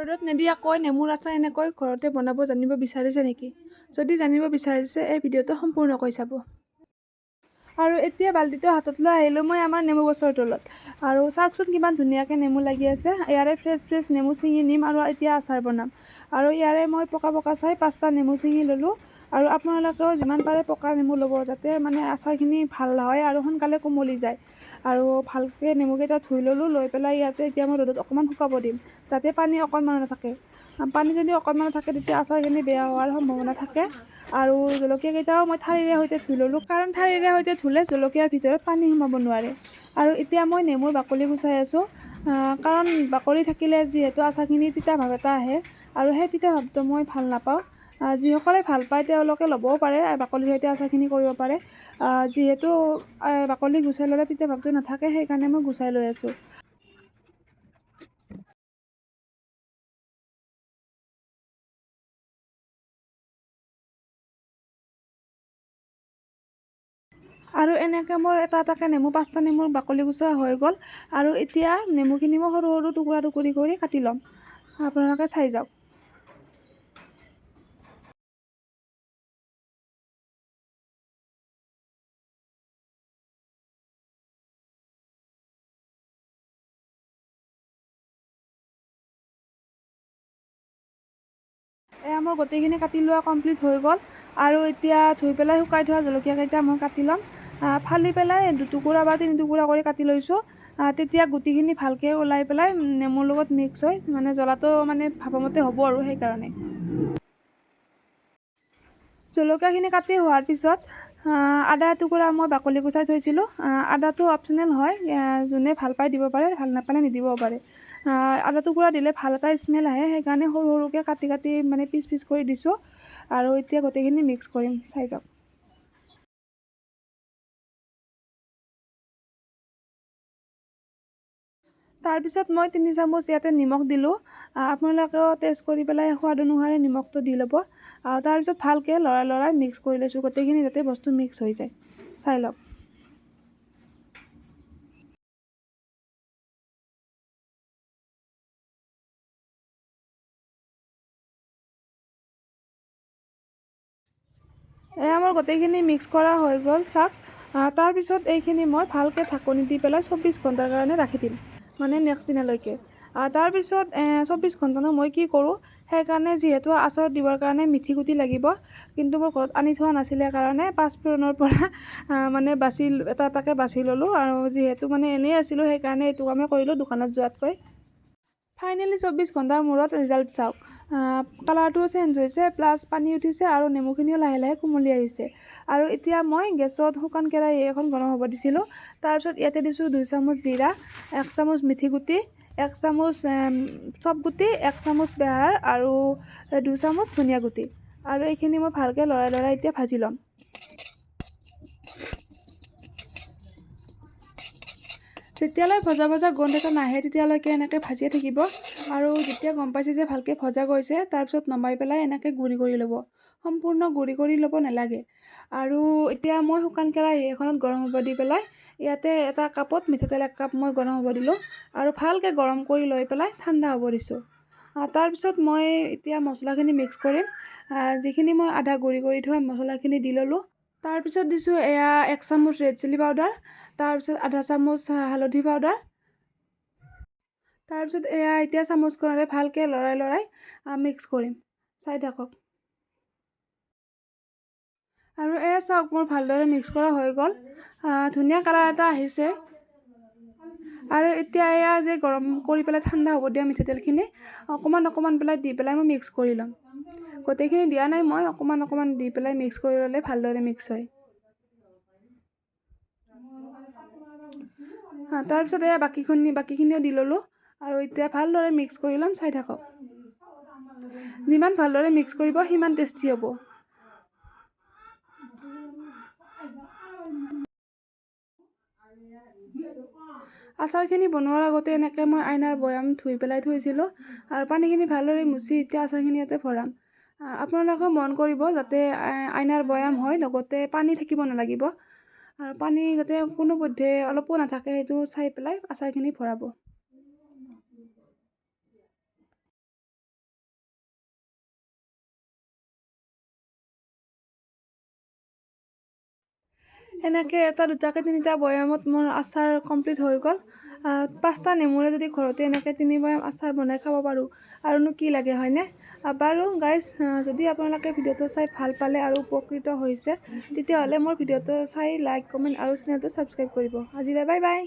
ৰ'দত নিদিয়াকৈ নেমুৰ আচাৰ এনেকৈ ঘৰতে বনাব জানিব বিচাৰিছে নেকি? যদি জানিব বিচাৰিছে এই ভিডিঅ'টো সম্পূৰ্ণকৈ চাব। আৰু এতিয়া বাল্টিটো হাতত লৈ আহিলোঁ মই আমাৰ নেমু গছৰ তলত। আৰু চাওকচোন কিমান ধুনীয়াকৈ নেমু লাগি আছে। ইয়াৰে ফ্ৰেছ নেমু ছিঙি নিম আৰু এতিয়া আচাৰ বনাম। আৰু ইয়াৰে মই পকা চাই 5টা নেমু ছিঙি ল'লোঁ। আৰু আপোনালোকেও যিমান পাৰে পকা নেমু ল'ব, যাতে মানে আচাৰখিনি ভাল হয় আৰু সোনকালে কোমলি যায়। আৰু ভালকৈ নেমুকেইটা ধুই ল'লোঁ, লৈ পেলাই ইয়াতে এতিয়া মই ৰ'দত অকণমান শুকাব দিম, যাতে পানী অকণমানো নাথাকে। পানী যদি অকণমান থাকে তেতিয়া আচাৰখিনি বেয়া হোৱাৰ সম্ভাৱনা থাকে। আৰু জলকীয়াকেইটাও মই ঠাৰিৰে সৈতে ধুই ল'লোঁ, কাৰণ ঠাৰিৰে সৈতে ধুলে জলকীয়াৰ ভিতৰত পানী সোমাব নোৱাৰে। আৰু এতিয়া মই নেমুৰ বাকলি গুচাই আছোঁ, কাৰণ বাকলি থাকিলে যিহেতু আচাৰখিনি তিতা ভাৱ এটা আহে, আৰু সেই তিতা ভাৱটো মই ভাল নাপাওঁ। যিসকলে ভাল পায় তেওঁলোকে ল'বও পাৰে, বাকলিৰ সৈতে আচাৰখিনি কৰিব পাৰে। যিহেতু বাকলি গুচাই ল'লে তিতা ভাৱটো নাথাকে, সেইকাৰণে মই গুচাই লৈ আছোঁ। আৰু এনেকৈ মোৰ এটাকৈ নেমু 5টা নেমুৰ বাকলি গুচোৱা হৈ গ'ল। আৰু এতিয়া নেমুখিনি মই সৰু টুকুৰা কৰি কাটি ল'ম, আপোনালোকে চাই যাওক। এয়া মোৰ গোটেইখিনি কাটি লোৱা কমপ্লিট হৈ গ'ল। আৰু এতিয়া ধুই পেলাই শুকাই থোৱা জলকীয়াকেইটা মই কাটি ল'ম। ফালি পেলাই 2 টুকুৰা বা 3 টুকুৰা কৰি কাটি লৈছোঁ। তেতিয়া গুটিখিনি ভালকৈ ওলাই পেলাই নেমুৰ লগত মিক্স হৈ মানে জ্বলাটো মানে ভাবমতে হ'ব আৰু সেইকাৰণে। জলকীয়াখিনি কাটি হোৱাৰ পিছত আদা টুকুৰা মই বাকলি গুচাই থৈছিলোঁ। আদাটো অপশ্যনেল হয়, যোনে ভাল পায় দিব পাৰে, ভাল নাপালে নিদিবও পাৰে। আদা টুকুৰা দিলে ভাল এটা স্মেল আহে, সেইকাৰণে সৰুকৈ কাটি মানে পিচ কৰি দিছোঁ। আৰু এতিয়া গোটেইখিনি মিক্স কৰিম, চাই যাওক। তাৰপিছত মই 3 চামুচ ইয়াতে নিমখ দিলোঁ। আপোনালোকেও টেষ্ট কৰি পেলাই সোৱাদ অনুসাৰে নিমখটো দি ল'ব। তাৰপিছত ভালকৈ লৰাই মিক্স কৰি লৈছোঁ, গোটেইখিনি যাতে বস্তু মিক্স হৈ যায়, চাই লওক। এয়া মোৰ গোটেইখিনি মিক্স কৰা হৈ গ'ল, চাওক। তাৰপিছত এইখিনি মই ভালকৈ ঢাকনি দি পেলাই 24 ঘণ্টাৰ কাৰণে ৰাখি দিম, মানে নেক্সট দিনালৈকে। তাৰপিছত 24 ঘণ্টানো মই কি কৰোঁ, সেইকাৰণে যিহেতু আচাৰত দিবৰ কাৰণে মিঠি গুটি লাগিব, কিন্তু মই ঘৰত আনি থোৱা নাছিলে কাৰণে 5 ফোৰণৰ পৰা মানে এটাকৈ বাছি ল'লোঁ। আৰু যিহেতু মানে এনেই আছিলোঁ, সেইকাৰণে এইটো কামেই কৰিলোঁ দোকানত যোৱাতকৈ। ফাইনেলি 24 ঘণ্টাৰ মূৰত ৰিজাল্ট চাওক। কালাৰটোও চেঞ্জ হৈছে, প্লাছ পানী উঠিছে আৰু নেমুখিনিও লাহে কোমলি আহিছে। আৰু এতিয়া মই গেছত শুকান কেৰাহী এখন গৰম হ'ব দিছিলোঁ। তাৰপিছত ইয়াতে দিছোঁ 2 চামুচ জিৰা, 1 চামুচ মিঠি গুটি, 1 চামুচ চব গুটি, 1 চামুচ বেহাৰ আৰু 2 চামুচ ধনিয়া গুটি। আৰু এইখিনি মই ভালকৈ লৰাই এতিয়া ভাজি ল'ম। যেতিয়ালৈ ভজা গোন্ধ এটা নাহে তেতিয়ালৈকে এনেকৈ ভাজিয়ে থাকিব। আৰু যেতিয়া গম পাইছে যে ভালকৈ ভজা গৈছে, তাৰপিছত নমাই পেলাই এনেকৈ গুড়ি কৰি ল'ব। সম্পূৰ্ণ গুড়ি কৰি ল'ব নালাগে। আৰু এতিয়া মই শুকান কেৰাহী এখনত গৰম হ'ব দি পেলাই ইয়াতে এটা কাপত মিঠাতেল 1 কাপ মই গৰম হ'ব দিলোঁ। আৰু ভালকৈ গৰম কৰি লৈ পেলাই ঠাণ্ডা হ'ব দিছোঁ। তাৰপিছত মই এতিয়া মছলাখিনি মিক্স কৰিম। যিখিনি মই আধা গুড়ি কৰি থোৱা মছলাখিনি দি ল'লোঁ। তাৰপিছত দিছোঁ এয়া 1 চামুচ ৰেড চিলি পাউডাৰ, তাৰপিছত আধা চামুচ হালধি পাউডাৰ। তাৰপিছত এয়া এতিয়া চামুচখনেৰে ভালকৈ লৰাই মিক্স কৰিম, চাই থাকক। আৰু এয়া চাওক, মোৰ ভালদৰে মিক্স কৰা হৈ গ'ল। ধুনীয়া কালাৰ এটা আহিছে। আৰু এতিয়া এয়া যে গৰম কৰি পেলাই ঠাণ্ডা হ'ব দিয়া মিঠাতেলখিনি অকণমান পেলাই দি পেলাই মই মিক্স কৰি ল'ম। গোটেইখিনি দিয়া নাই মই, অকণমান দি পেলাই মিক্স কৰি ল'লে ভালদৰে মিক্স হয়। তাৰপিছত এয়া বাকীখিনিও দি ল'লোঁ। আৰু এতিয়া ভালদৰে মিক্স কৰি ল'ম, চাই থাকক। যিমান ভালদৰে মিক্স কৰিব সিমান টেষ্টি হ'ব। আচাৰখিনি বনোৱাৰ আগতে এনেকৈ মই আইনাৰ বৈয়াম ধুই পেলাই থৈছিলোঁ। আৰু পানীখিনি ভালদৰে মুচি এতিয়া আচাৰখিনি ইয়াতে ভৰাম। আপোনালোকেও মন কৰিব যাতে আইনাৰ বৈয়াম হয়, লগতে পানী থাকিব নালাগিব। আৰু পানী যাতে কোনোপধ্যে অলপো নাথাকে, সেইটো চাই পেলাই আচাৰখিনি ভৰাব। এনেকৈ এটা দুটাকৈ তিনিটা বৈয়ামত মোৰ আচাৰ কমপ্লিট হৈ গ'ল। 5টা নেমুৰে যদি ঘৰতে এনেকৈ 3 বৈয়াম আচাৰ বনাই খাব পাৰোঁ আৰুনো কি লাগে হয়নে? বাৰু গাইজ, যদি আপোনালোকে ভিডিঅ'টো চাই ভাল পালে আৰু উপকৃত হৈছে তেতিয়াহ'লে মোৰ ভিডিঅ'টো চাই লাইক কমেণ্ট আৰু চেনেলটো ছাবস্ক্ৰাইব কৰিব। আজিলৈ বাই বাই।